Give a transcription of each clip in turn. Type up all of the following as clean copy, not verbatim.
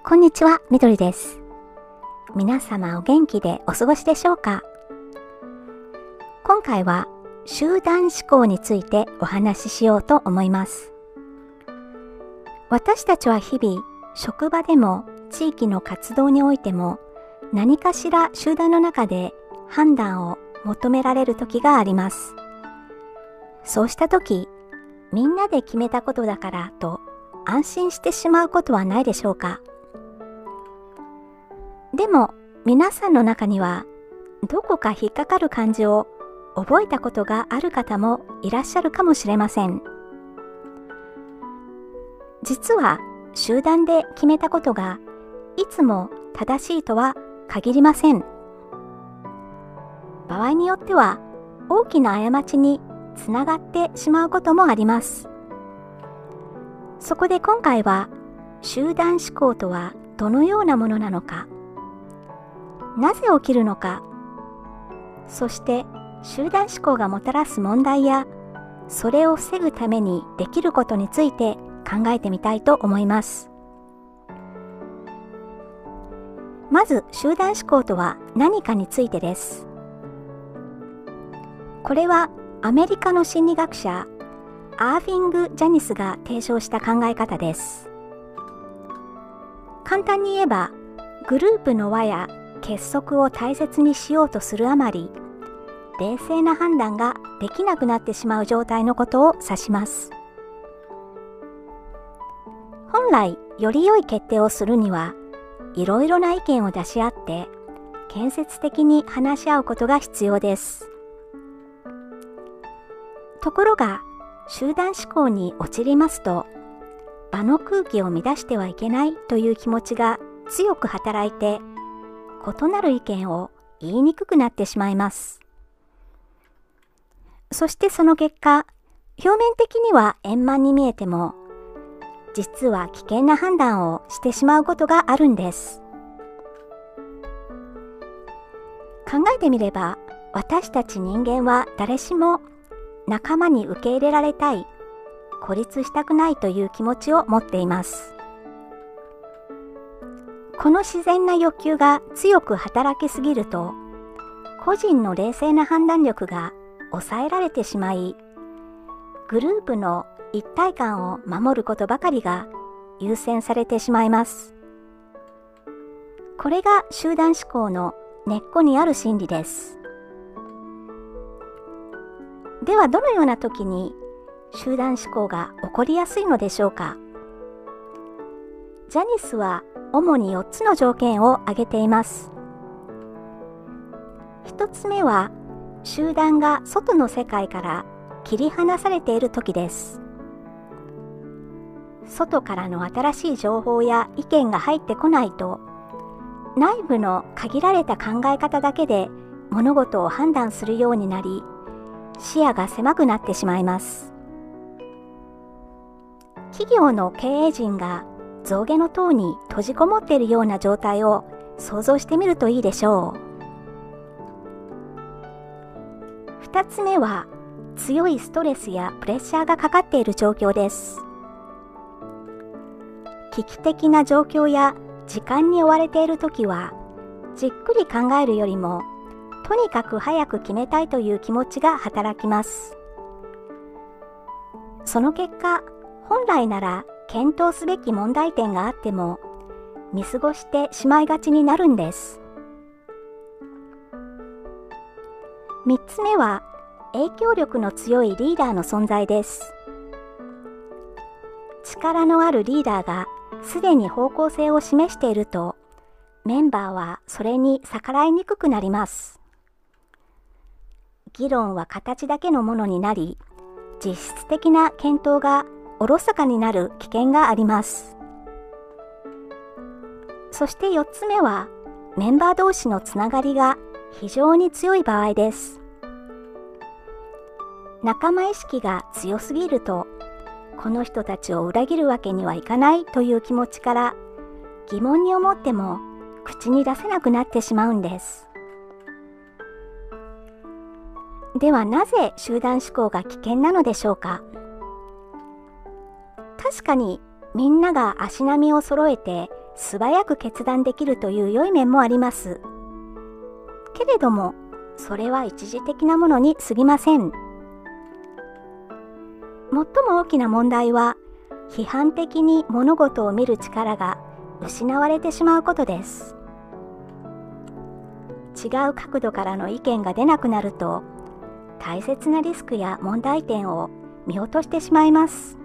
こんにちは、みどりです。皆様お元気でお過ごしでしょうか？今回は集団思考についてお話ししようと思います。私たちは日々、職場でも地域の活動においても何かしら集団の中で判断を求められる時があります。そうした時、みんなで決めたことだからと安心してしまうことはないでしょうか？でも皆さんの中にはどこか引っかかる漢字を覚えたことがある方もいらっしゃるかもしれません。実は集団で決めたことがいつも正しいとは限りません。場合によっては大きな過ちにつながってしまうこともあります。そこで今回は集団思考とはどのようなものなのか、なぜ起きるのか、そして集団思考がもたらす問題やそれを防ぐためにできることについて考えてみたいと思います。まず集団思考とは何かについてです。これはアメリカの心理学者アーヴィング・ジャニスが提唱した考え方です。簡単に言えば、グループの輪や結束を大切にしようとするあまり、冷静な判断ができなくなってしまう状態のことを指します。本来、より良い決定をするには、いろいろな意見を出し合って、建設的に話し合うことが必要です。ところが、集団思考に陥りますと、場の空気を乱してはいけないという気持ちが強く働いて、異なる意見を言いにくくなってしまいます。そしてその結果、表面的には円満に見えても、実は危険な判断をしてしまうことがあるんです。考えてみれば、私たち人間は誰しも仲間に受け入れられたい、孤立したくないという気持ちを持っています。この自然な欲求が強く働きすぎると、個人の冷静な判断力が抑えられてしまい、グループの一体感を守ることばかりが優先されてしまいます。これが集団思考の根っこにある心理です。ではどのような時に集団思考が起こりやすいのでしょうか？ジャニスは主に4つの条件を挙げています。1つ目は、集団が外の世界から切り離されている時です。外からの新しい情報や意見が入ってこないと、内部の限られた考え方だけで物事を判断するようになり、視野が狭くなってしまいます。企業の経営陣が象牙の塔に閉じこもっているような状態を想像してみるといいでしょう。2つ目は、強いストレスやプレッシャーがかかっている状況です。危機的な状況や時間に追われているときは、じっくり考えるよりも、とにかく早く決めたいという気持ちが働きます。その結果、本来なら検討すべき問題点があっても見過ごしてしまいがちになるんです。3つ目は、影響力の強いリーダーの存在です。力のあるリーダーがすでに方向性を示していると、メンバーはそれに逆らいにくくなります。議論は形だけのものになり、実質的な検討がおろそかになる危険があります。そして4つ目は、メンバー同士のつながりが非常に強い場合です。仲間意識が強すぎると、この人たちを裏切るわけにはいかないという気持ちから疑問に思っても口に出せなくなってしまうんです。ではなぜ集団思考が危険なのでしょうか？確かにみんなが足並みを揃えて素早く決断できるという良い面もあります。けれども、それは一時的なものに過ぎません。最も大きな問題は、批判的に物事を見る力が失われてしまうことです。違う角度からの意見が出なくなると、大切なリスクや問題点を見落としてしまいます。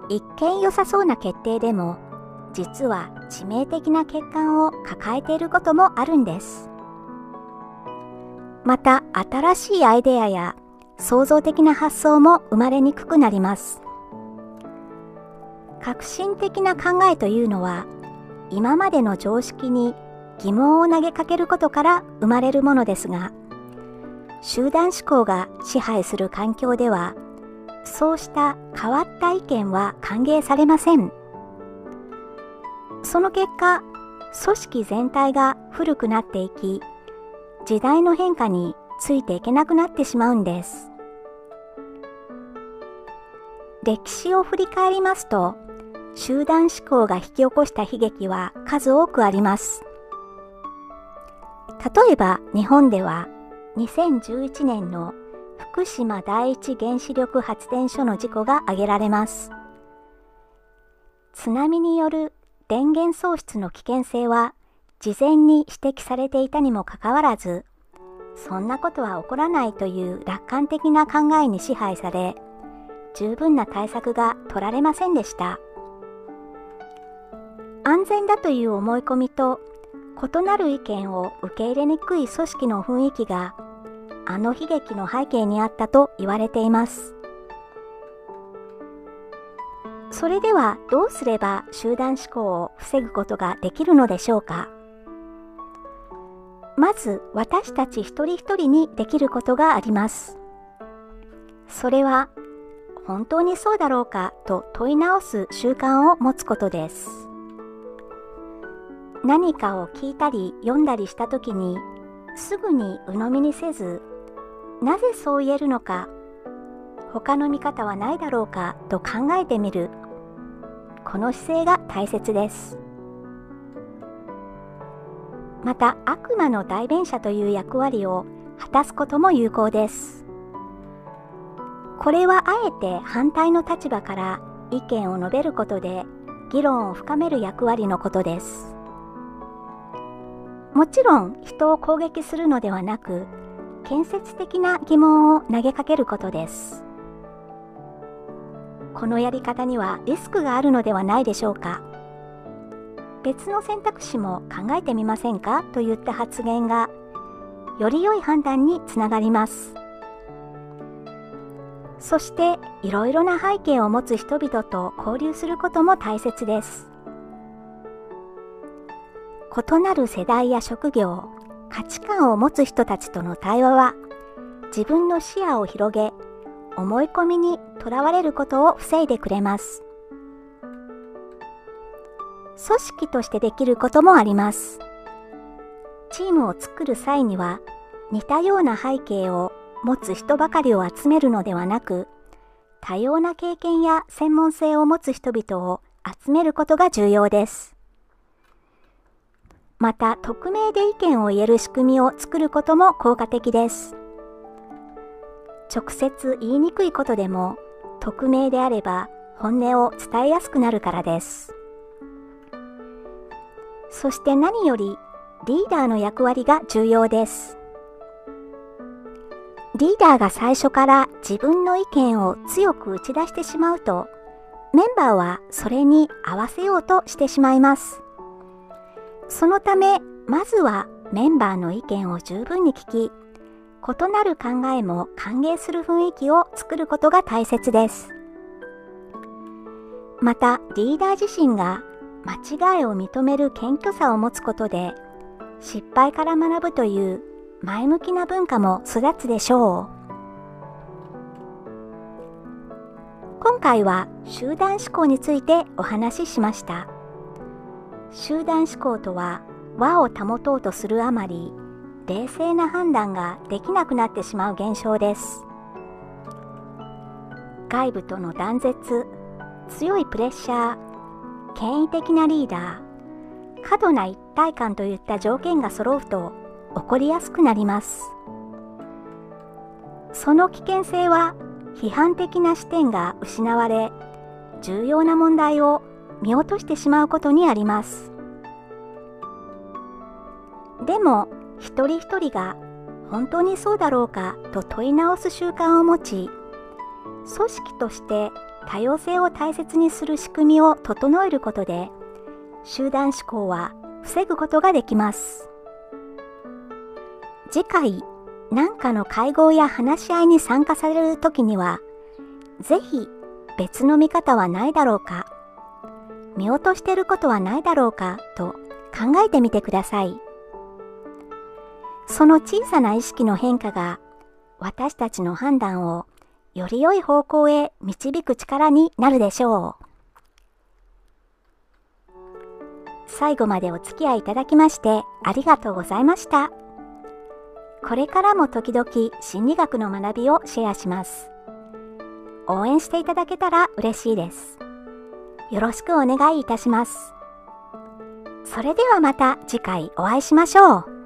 一見良さそうな決定でも、実は致命的な欠陥を抱えていることもあるんです。また、新しいアイデアや創造的な発想も生まれにくくなります。革新的な考えというのは、今までの常識に疑問を投げかけることから生まれるものですが、集団思考が支配する環境では、そうした変わった意見は歓迎されません。その結果、組織全体が古くなっていき、時代の変化についていけなくなってしまうんです。歴史を振り返りますと、集団思考が引き起こした悲劇は数多くあります。例えば日本では2011年の福島第一原子力発電所の事故が挙げられます。津波による電源喪失の危険性は事前に指摘されていたにもかかわらず、そんなことは起こらないという楽観的な考えに支配され、十分な対策が取られませんでした。安全だという思い込みと異なる意見を受け入れにくい組織の雰囲気があの悲劇の背景にあったと言われています。それではどうすれば集団思考を防ぐことができるのでしょうか。まず私たち一人一人にできることがあります。それは本当にそうだろうかと問い直す習慣を持つことです。何かを聞いたり読んだりしたときにすぐに鵜呑みにせず、なぜそう言えるのか、他の見方はないだろうかと考えてみる。この姿勢が大切です。また、悪魔の代弁者という役割を果たすことも有効です。これはあえて反対の立場から意見を述べることで議論を深める役割のことです。もちろん人を攻撃するのではなく、建設的な疑問を投げかけることです。このやり方にはリスクがあるのではないでしょうか。別の選択肢も考えてみませんかといった発言が、より良い判断につながります。そして、いろいろな背景を持つ人々と交流することも大切です。異なる世代や職業、価値観を持つ人たちとの対話は、自分の視野を広げ、思い込みにとらわれることを防いでくれます。組織としてできることもあります。チームを作る際には、似たような背景を持つ人ばかりを集めるのではなく、多様な経験や専門性を持つ人々を集めることが重要です。また、匿名で意見を言える仕組みを作ることも効果的です。直接言いにくいことでも、匿名であれば本音を伝えやすくなるからです。そして何より、リーダーの役割が重要です。リーダーが最初から自分の意見を強く打ち出してしまうと、メンバーはそれに合わせようとしてしまいます。そのため、まずはメンバーの意見を十分に聞き、異なる考えも歓迎する雰囲気を作ることが大切です。また、リーダー自身が間違いを認める謙虚さを持つことで、失敗から学ぶという前向きな文化も育つでしょう。今回は集団思考についてお話ししました。集団思考とは、和を保とうとするあまり、冷静な判断ができなくなってしまう現象です。外部との断絶、強いプレッシャー、権威的なリーダー、過度な一体感といった条件が揃うと起こりやすくなります。その危険性は批判的な視点が失われ、重要な問題を見落としてしまうことにあります。でも、一人一人が本当にそうだろうかと問い直す習慣を持ち、組織として多様性を大切にする仕組みを整えることで、集団思考は防ぐことができます。次回、何かの会合や話し合いに参加されるときには、ぜひ別の見方はないだろうか、見落としていることはないだろうかと考えてみてください。その小さな意識の変化が私たちの判断をより良い方向へ導く力になるでしょう。最後までお付き合いいただきましてありがとうございました。これからも時々心理学の学びをシェアします。応援していただけたら嬉しいです。よろしくお願いいたします。それではまた次回お会いしましょう。